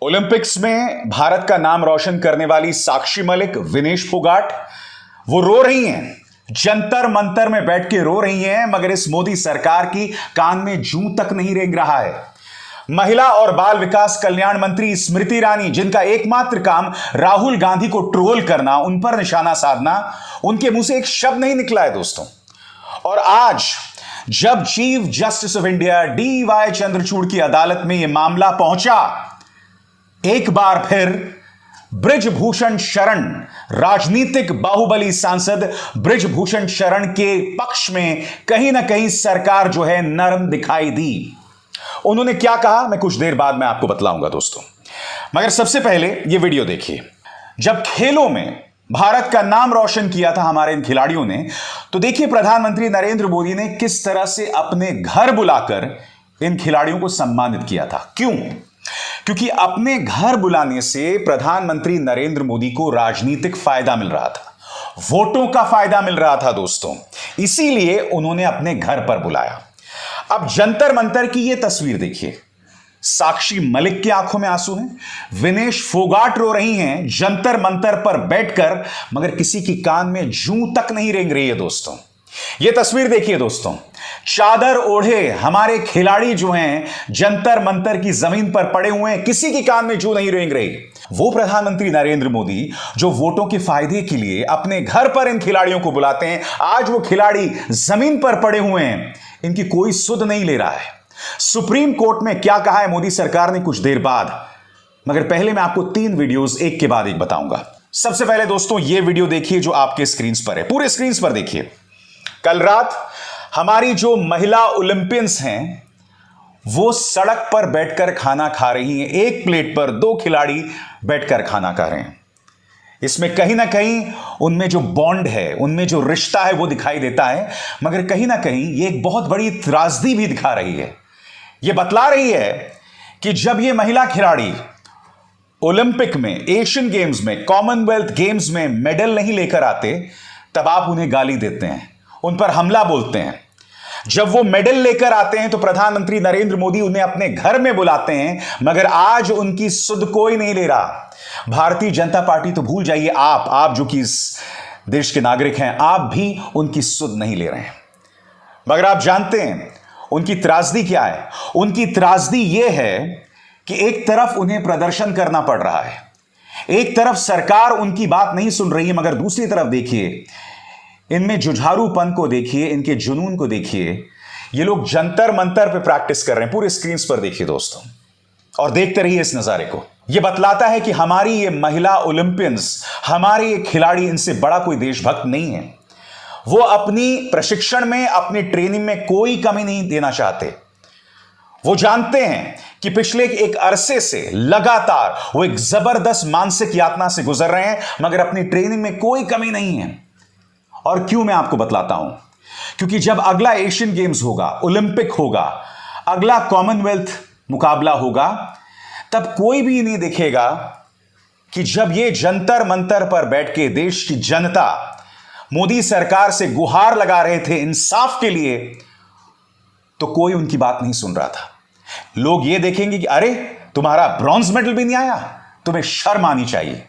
Olympics में भारत का नाम रोशन करने वाली साक्षी मलिक, विनेश फोगाट, वो रो रही हैं, जंतर मंतर में बैठ के रो रही हैं, मगर इस मोदी सरकार की कान में जूं तक नहीं रेंग रहा है। महिला और बाल विकास कल्याण मंत्री स्मृति ईरानी, जिनका एकमात्र काम राहुल गांधी को ट्रोल करना, उन पर निशाना साधना, उनके मुंह से एक शब्द नहीं निकला है दोस्तों। और आज जब chief justice of India DY Chandrachud की अदालत में यह मामला पहुंचा, एक बार फिर बृजभूषण शरण, राजनीतिक बाहुबली सांसद बृजभूषण शरण के पक्ष में कहीं ना कहीं सरकार जो है नरम दिखाई दी। उन्होंने क्या कहा, मैं कुछ देर बाद में आपको बतलाऊंगा दोस्तों, मगर सबसे पहले यह वीडियो देखिए। जब खेलों में भारत का नाम रोशन किया था हमारे इन खिलाड़ियों ने, तो देखिए प्रधानमंत्री नरेंद्र मोदी ने किस तरह से अपने घर बुलाकर इन खिलाड़ियों को सम्मानित किया था। क्यों? क्योंकि अपने घर बुलाने से प्रधानमंत्री नरेंद्र मोदी को राजनीतिक फायदा मिल रहा था, वोटों का फायदा मिल रहा था दोस्तों, इसीलिए उन्होंने अपने घर पर बुलाया। अब जंतर मंतर की यह तस्वीर देखिए, साक्षी मलिक की आंखों में आंसू हैं, विनेश फोगाट रो रही हैं जंतर मंतर पर बैठकर, मगर किसी की कान में जूं तक नहीं रेंग रही है दोस्तों। यह तस्वीर देखिए दोस्तों, चादर ओढ़े हमारे खिलाड़ी जो हैं जंतर मंतर की जमीन पर पड़े हुए हैं, किसी की कान में जूं नहीं रेंग रही। वो प्रधानमंत्री नरेंद्र मोदी जो वोटों के फायदे के लिए अपने घर पर इन खिलाड़ियों को बुलाते हैं, आज वो खिलाड़ी जमीन पर पड़े हुए हैं, इनकी कोई सुध नहीं ले रहा है। सुप्रीम कोर्ट में क्या कहा है मोदी सरकार ने कुछ देर बाद, मगर पहले मैं आपको 3 वीडियोस एक के बाद एक बताऊंगा। सबसे पहले दोस्तों ये वीडियो देखिए जो आपके स्क्रीन पर है, पूरे स्क्रीन पर देखिए। कल रात हमारी जो महिला ओलंपियंस हैं वो सड़क पर बैठकर खाना खा रही हैं, एक प्लेट पर 2 खिलाड़ी बैठकर खाना खा रहे हैं। इसमें कहीं ना कहीं उनमें जो बॉन्ड है, उनमें जो रिश्ता है वो दिखाई देता है, मगर कहीं ना कहीं ये एक बहुत बड़ी त्रासदी भी दिखा रही है। ये बतला रही है कि जब ये महिला खिलाड़ी ओलंपिक में, एशियन गेम्स में, कॉमनवेल्थ गेम्स में मेडल नहीं लेकर आते, तब आप उन्हें गाली देते हैं, उन पर हमला बोलते हैं। जब वो मेडल लेकर आते हैं तो प्रधानमंत्री नरेंद्र मोदी उन्हें अपने घर में बुलाते हैं, मगर आज उनकी सुध कोई नहीं ले रहा। भारतीय जनता पार्टी तो भूल जाइए, आप जो कि इस देश के नागरिक हैं, आप भी उनकी सुध नहीं ले रहे हैं। मगर आप जानते हैं उनकी त्रासदी क्या है? उनकी त्रासदी यह है कि एक तरफ उन्हें प्रदर्शन करना पड़ रहा है, एक तरफ सरकार उनकी बात नहीं सुन रही है, मगर दूसरी तरफ देखिए इनमें जुझारूपन को देखिए, इनके जुनून को देखिए। ये लोग जंतर मंतर पे प्रैक्टिस कर रहे हैं, पूरे स्क्रीन पर देखिए दोस्तों, और देखते रहिए इस नजारे को। यह बतलाता है कि हमारी ये महिला ओलंपियंस, हमारे ये खिलाड़ी, इनसे बड़ा कोई देशभक्त नहीं है। वो अपनी प्रशिक्षण में, अपनी ट्रेनिंग में कोई कमी नहीं देना चाहते। वो जानते हैं कि पिछले एक अरसे से लगातार वो एक जबरदस्त मानसिक यातना से गुजर रहे हैं, मगर अपनी ट्रेनिंग में कोई कमी नहीं है। और क्यों, मैं आपको बतलाता हूं। क्योंकि जब अगला एशियन गेम्स होगा, ओलंपिक होगा, अगला कॉमनवेल्थ मुकाबला होगा, तब कोई भी नहीं देखेगा कि जब ये जंतर मंतर पर बैठ के देश की जनता मोदी सरकार से गुहार लगा रहे थे इंसाफ के लिए, तो कोई उनकी बात नहीं सुन रहा था। लोग ये देखेंगे कि अरे तुम्हारा ब्रॉन्ज मेडल भी नहीं आया, तुम्हें शर्म आनी चाहिए।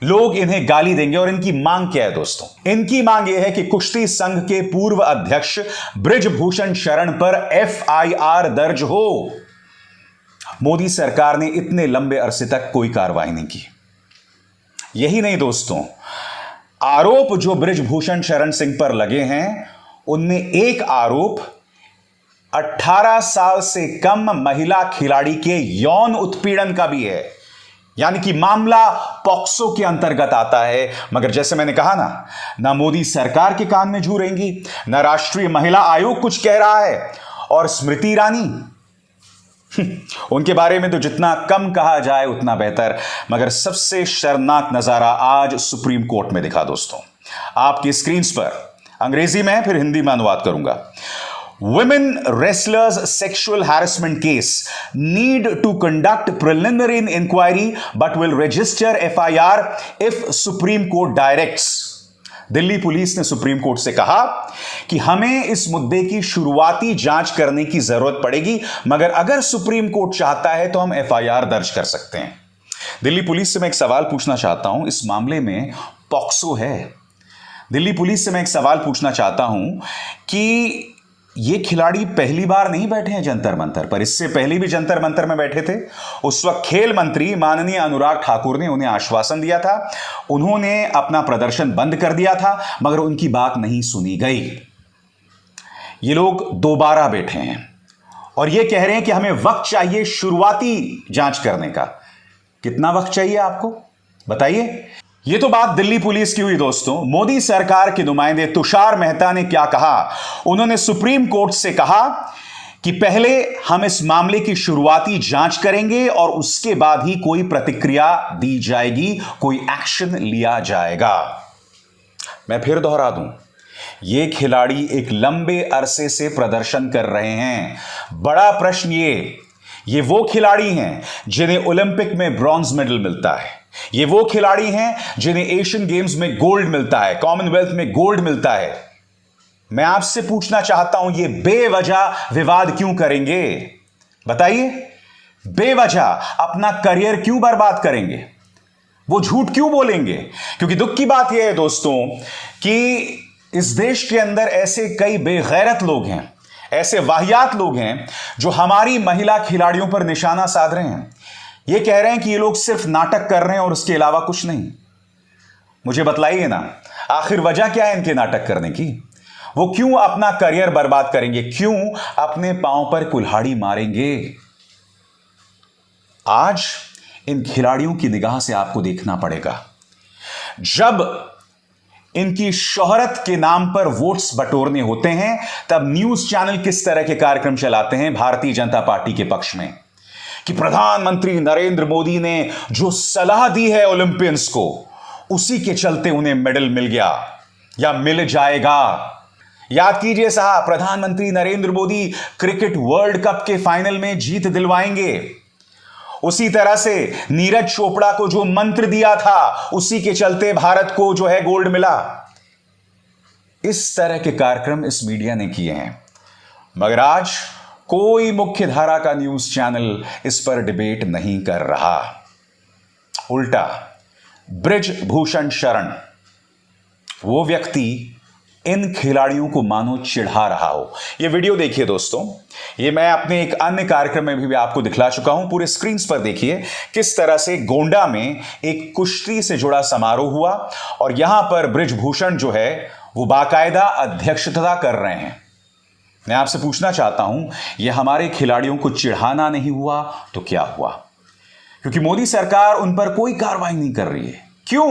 लोग इन्हें गाली देंगे। और इनकी मांग क्या है दोस्तों? इनकी मांग यह है कि कुश्ती संघ के पूर्व अध्यक्ष बृजभूषण शरण पर FIR दर्ज हो। मोदी सरकार ने इतने लंबे अरसे तक कोई कार्रवाई नहीं की। यही नहीं दोस्तों, आरोप जो बृजभूषण शरण सिंह पर लगे हैं, उनमें एक आरोप 18 साल से कम महिला खिलाड़ी के यौन उत्पीड़न का भी है, यानी कि मामला पॉक्सो के अंतर्गत आता है। मगर जैसे मैंने कहा ना मोदी सरकार के कान में जू रहेंगी, ना राष्ट्रीय महिला आयोग कुछ कह रहा है, और स्मृति ईरानी उनके बारे में तो जितना कम कहा जाए उतना बेहतर। मगर सबसे शर्मनाक नजारा आज सुप्रीम कोर्ट में दिखा दोस्तों, आपकी स्क्रीन पर। अंग्रेजी में फिर हिंदी में अनुवाद करूंगा। Women wrestlers sexual harassment case need to conduct preliminary inquiry but will register FIR if Supreme Court directs। Delhi police ने सुप्रीम कोर्ट से कहा कि हमें इस मुद्दे की शुरुआती जांच करने की जरूरत पड़ेगी, मगर अगर सुप्रीम कोर्ट चाहता है तो हम FIR दर्ज कर सकते हैं। दिल्ली पुलिस से मैं एक सवाल पूछना चाहता हूं, इस मामले में पॉक्सो है। दिल्ली पुलिस से मैं एक सवाल पूछना चाहता हूं कि ये खिलाड़ी पहली बार नहीं बैठे हैं जंतर मंतर पर, इससे पहले भी जंतर मंतर में बैठे थे। उस वक्त खेल मंत्री माननीय अनुराग ठाकुर ने उन्हें आश्वासन दिया था, उन्होंने अपना प्रदर्शन बंद कर दिया था, मगर उनकी बात नहीं सुनी गई। ये लोग दोबारा बैठे हैं और ये कह रहे हैं कि हमें वक्त चाहिए शुरुआती जांच करने का। कितना वक्त चाहिए आपको बताइए? ये तो बात दिल्ली पुलिस की हुई दोस्तों। मोदी सरकार के नुमाइंदे तुषार मेहता ने क्या कहा? उन्होंने सुप्रीम कोर्ट से कहा कि पहले हम इस मामले की शुरुआती जांच करेंगे और उसके बाद ही कोई प्रतिक्रिया दी जाएगी, कोई एक्शन लिया जाएगा। मैं फिर दोहरा दूं, ये खिलाड़ी एक लंबे अरसे से प्रदर्शन कर रहे हैं। बड़ा प्रश्न ये वो खिलाड़ी हैं जिन्हें ओलंपिक में ब्रॉन्ज मेडल मिलता है, ये वो खिलाड़ी हैं जिन्हें एशियन गेम्स में गोल्ड मिलता है, कॉमनवेल्थ में गोल्ड मिलता है। मैं आपसे पूछना चाहता हूं, ये बेवजह विवाद क्यों करेंगे? बताइए, बेवजह अपना करियर क्यों बर्बाद करेंगे? वो झूठ क्यों बोलेंगे? क्योंकि दुख की बात यह है दोस्तों कि इस देश के अंदर ऐसे कई बेगैरत लोग हैं, ऐसे वाहियात लोग हैं जो हमारी महिला खिलाड़ियों पर निशाना साध रहे हैं। ये कह रहे हैं कि ये लोग सिर्फ नाटक कर रहे हैं और उसके अलावा कुछ नहीं। मुझे बतलाइए ना, आखिर वजह क्या है इनके नाटक करने की? वो क्यों अपना करियर बर्बाद करेंगे? क्यों अपने पांव पर कुल्हाड़ी मारेंगे? आज इन खिलाड़ियों की निगाह से आपको देखना पड़ेगा। जब इनकी शोहरत के नाम पर वोट्स बटोरने होते हैं, तब न्यूज चैनल किस तरह के कार्यक्रम चलाते हैं भारतीय जनता पार्टी के पक्ष में कि प्रधानमंत्री नरेंद्र मोदी ने जो सलाह दी है ओलंपियंस को, उसी के चलते उन्हें मेडल मिल गया या मिल जाएगा। याद कीजिए साहब, प्रधानमंत्री Narendra Modi cricket world cup के फाइनल में जीत दिलवाएंगे। उसी तरह से नीरज चोपड़ा को जो मंत्र दिया था, उसी के चलते भारत को जो है गोल्ड मिला। इस तरह के कार्यक्रम इस मीडिया ने किए हैं, मगर आज कोई मुख्य धारा का न्यूज चैनल इस पर डिबेट नहीं कर रहा। उल्टा बृजभूषण शरण, वो व्यक्ति इन खिलाड़ियों को मानो चिढ़ा रहा हो। ये वीडियो देखिए दोस्तों, ये मैं अपने एक अन्य कार्यक्रम में भी आपको दिखला चुका हूं। पूरे स्क्रीन पर देखिए किस तरह से गोंडा में एक कुश्ती से जुड़ा समारोह हुआ और यहां पर बृजभूषण जो है वो बाकायदा अध्यक्षता कर रहे हैं। मैं आपसे पूछना चाहता हूं, यह हमारे खिलाड़ियों को चिढ़ाना नहीं हुआ तो क्या हुआ? क्योंकि मोदी सरकार उन पर कोई कार्रवाई नहीं कर रही है। क्यों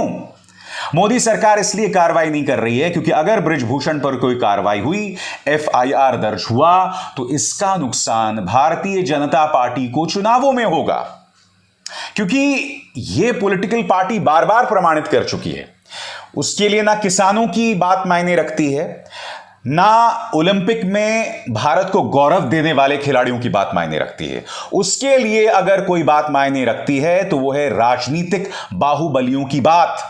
मोदी सरकार इसलिए कार्रवाई नहीं कर रही है क्योंकि अगर बृजभूषण पर कोई कार्रवाई हुई, एफआईआर दर्ज हुआ, तो इसका नुकसान भारतीय जनता पार्टी को चुनावों में होगा। क्योंकि यह पॉलिटिकल पार्टी बार बार प्रमाणित कर चुकी है, उसके लिए ना किसानों की बात मायने रखती है, ना ओलंपिक में भारत को गौरव देने वाले खिलाड़ियों की बात मायने रखती है। उसके लिए अगर कोई बात मायने रखती है तो वो है राजनीतिक बाहुबलियों की बात।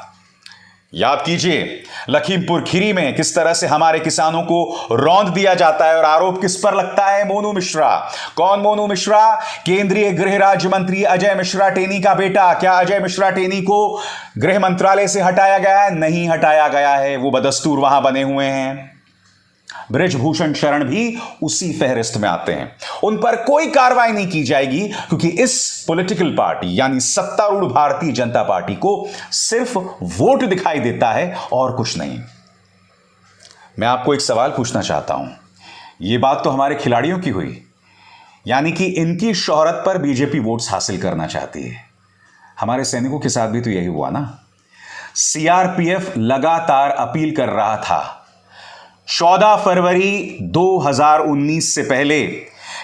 याद कीजिए लखीमपुर खीरी में किस तरह से हमारे किसानों को रौंद दिया जाता है और आरोप किस पर लगता है? मोनू मिश्रा। कौन मोनू मिश्रा? केंद्रीय गृह राज्य मंत्री अजय मिश्रा टेनी का बेटा। क्या अजय मिश्रा टेनी को गृह मंत्रालय से हटाया गया है? नहीं हटाया गया है, वो बदस्तूर वहां बने हुए हैं। बृजभूषण शरण भी उसी फहरिस्त में आते हैं। उन पर कोई कार्रवाई नहीं की जाएगी क्योंकि इस पॉलिटिकल पार्टी यानी सत्तारूढ़ भारतीय जनता पार्टी को सिर्फ वोट दिखाई देता है और कुछ नहीं। मैं आपको एक सवाल पूछना चाहता हूं, यह बात तो हमारे खिलाड़ियों की हुई, यानी कि इनकी शोहरत पर बीजेपी वोट्स हासिल करना चाहती है। हमारे सैनिकों के साथ भी तो यही हुआ ना। सीआरपीएफ लगातार अपील कर रहा था 14 फरवरी 2019 से पहले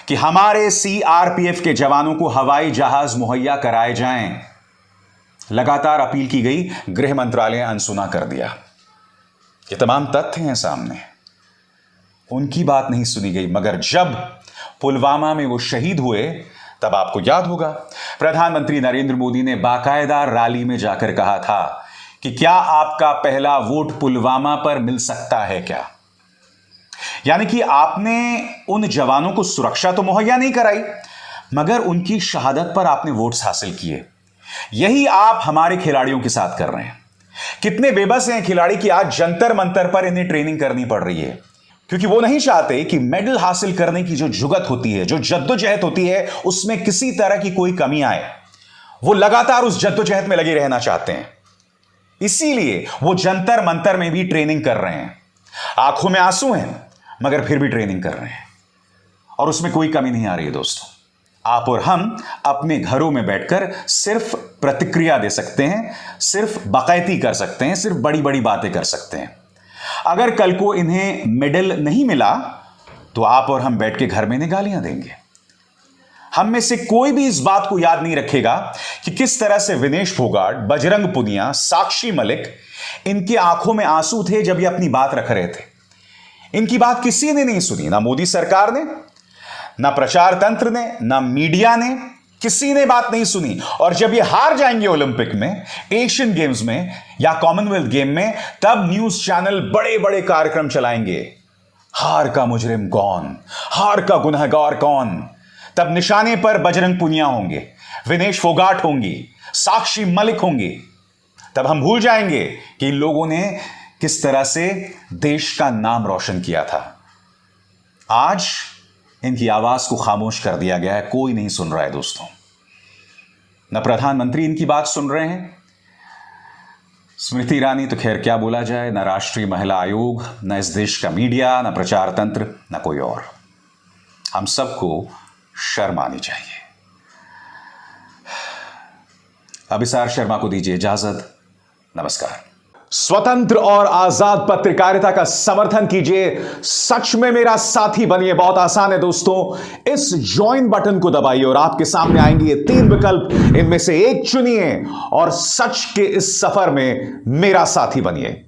कि हमारे सीआरपीएफ के जवानों को हवाई जहाज मुहैया कराए जाएं। लगातार अपील की गई, गृह मंत्रालय अनसुना कर दिया। ये तमाम तथ्य हैं सामने, उनकी बात नहीं सुनी गई। मगर जब पुलवामा में वो शहीद हुए, तब आपको याद होगा प्रधानमंत्री नरेंद्र मोदी ने बाकायदा रैली में जाकर कहा था कि क्या आपका पहला वोट पुलवामा पर मिल सकता है क्या? यानी कि आपने उन जवानों को सुरक्षा तो मुहैया नहीं कराई, मगर उनकी शहादत पर आपने वोट्स हासिल किए। यही आप हमारे खिलाड़ियों के साथ कर रहे हैं। कितने बेबस हैं खिलाड़ी कि आज जंतर मंतर पर इन्हें ट्रेनिंग करनी पड़ रही है, क्योंकि वो नहीं चाहते कि मेडल हासिल करने की जो जुगत होती है, जो जद्दोजहद होती है, उसमें किसी तरह की कोई कमी आए। वो लगातार उस जद्दोजहद में लगे रहना चाहते हैं, इसीलिए वो जंतर मंतर में भी ट्रेनिंग कर रहे हैं। आंखों में आंसू हैं मगर फिर भी ट्रेनिंग कर रहे हैं, और उसमें कोई कमी नहीं आ रही है दोस्तों। आप और हम अपने घरों में बैठकर सिर्फ प्रतिक्रिया दे सकते हैं, सिर्फ बाकायदी कर सकते हैं, सिर्फ बड़ी बड़ी बातें कर सकते हैं। अगर कल को इन्हें मेडल नहीं मिला तो आप और हम बैठ के घर में इन्हें गालियां देंगे। हम में से कोई भी इस बात को याद नहीं रखेगा कि किस तरह से विनेश फोगाट, बजरंग पुनिया, साक्षी मलिक, इनकी आंखों में आंसू थे जब ये अपनी बात रख रहे थे। इनकी बात किसी ने नहीं सुनी, ना मोदी सरकार ने, ना प्रचार तंत्र ने, ना मीडिया ने, किसी ने बात नहीं सुनी। और जब ये हार जाएंगे ओलंपिक में, एशियन गेम्स में या कॉमनवेल्थ गेम में, तब न्यूज चैनल बड़े बड़े कार्यक्रम चलाएंगे। हार का मुजरिम कौन, हार का गुनहगार कौन। तब निशाने पर बजरंग पुनिया होंगे, विनेश फोगाट होंगी, साक्षी मलिक होंगी। तब हम भूल जाएंगे कि इन लोगों ने किस तरह से देश का नाम रोशन किया था। आज इनकी आवाज को खामोश कर दिया गया है, कोई नहीं सुन रहा है दोस्तों। न प्रधानमंत्री इनकी बात सुन रहे हैं, स्मृति ईरानी तो खैर क्या बोला जाए, न राष्ट्रीय महिला आयोग, न इस देश का मीडिया, न प्रचार तंत्र, न कोई और। हम सबको शर्म आनी चाहिए। अभिसार शर्मा को दीजिए इजाजत। नमस्कार। स्वतंत्र और आजाद पत्रकारिता का समर्थन कीजिए, सच में मेरा साथी बनिए। बहुत आसान है दोस्तों, इस ज्वाइन बटन को दबाइए और आपके सामने आएंगे ये 3 विकल्प, इनमें से एक चुनिए और सच के इस सफर में मेरा साथी बनिए।